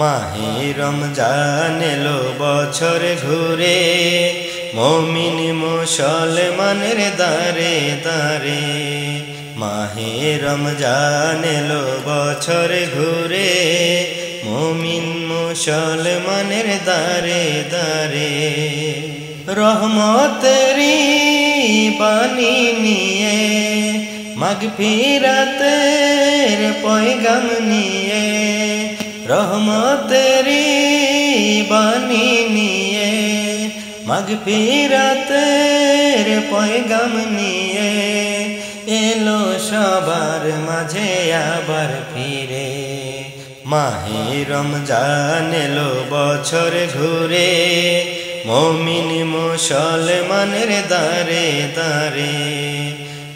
মাহে রমজান এলো বছর ঘুরে, মুমিন মুসলমানের দারে দারে। মাহে রমজান এলো বছর ঘুরে, মুমিন মুসলমানের দারে দারে। রহমতেরি বাণী নিয়ে, মাগফিরাতের পয়গাম নিয়ে, রহমতেরি বাণী নিয়ে, মাগফিরাতের পয়গাম নিয়ে, এলো সবার মাঝে আবার ফিরে। মাহে রমজান এলো বছর ঘুরে, মুমিন মুসলমানের দারে দারে।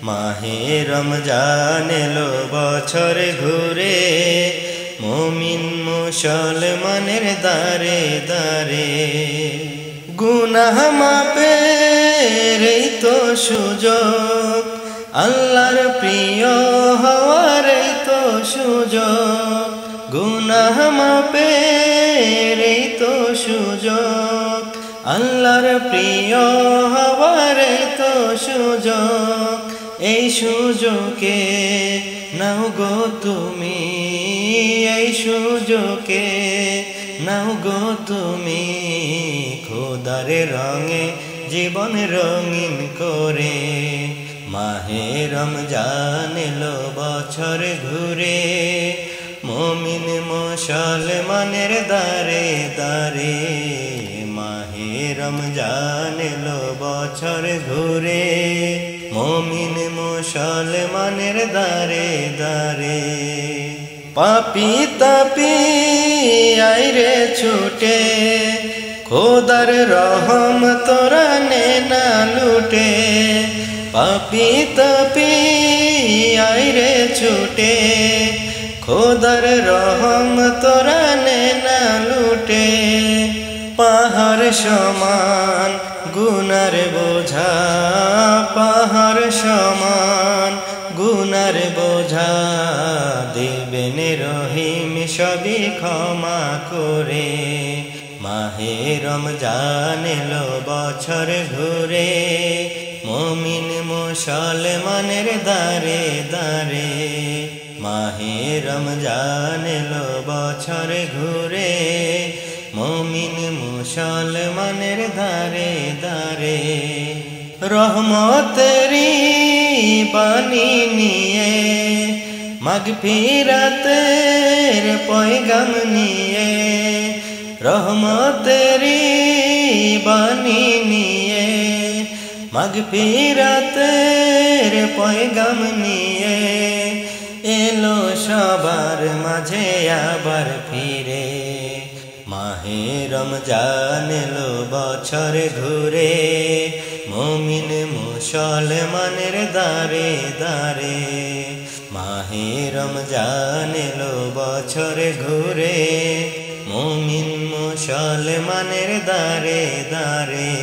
মাহে রমজান এলো বছর ঘুরে, মুমিন মুসলমানের দারে দারে। গুনাহ মাপের এই তো সুযোগ, আল্লাহর প্রিয় হওয়ার এই তো সুযোগ। গুনাহ মাপের এই তো সুযোগ, আল্লাহর প্রিয় হওয়ার এই তো সুযোগ। এই সুযোগে নাও গো তুমি, এই সুযোগে নাও গো তুমি, খোদার রঙে জীবন রঙিন করে। মাহে রমজান এলো বছর ঘুরে, মুমিন মুসলমানের দারে দারে। মাহে রমজান এলো বছর ঘুরে, মুমিন মুসলমানের দারে দারে। পাপী তাপী আইরে ছুটে, খোদার রহম তোরা নে না লুটে। পাপী তাপী আইরে ছুটে, খোদার রহম তোরা নে না লুটে। পাহাড় সমান গুনার বোঝা, পাহাড় সমান গুনার বোঝা, দেবেন রহিম সবই ক্ষমা করে। মাহে রমজান এলো বছর ঘুরে, মুমিন মুসলমানের দারে দারে। মাহে রমজান এলো বছর ঘুরে, মুমিন মুসলমানের দারে দারে। রহমতেরি বাণী নিয়ে, মাগফিরাতের পয়গাম নিয়ে, রহমতেরি বাণী নিয়ে, মাগফিরাতের পয়গাম নিয়ে, এলো সবার মাঝে আবার ফিরে। মাহে রমজান এলো বছর ঘুরে, মুমিন মুসলমানের দারে দারে। মাহে রমজান এলো বছর ঘুরে, মুমিন মুসলমানের দারে দারে।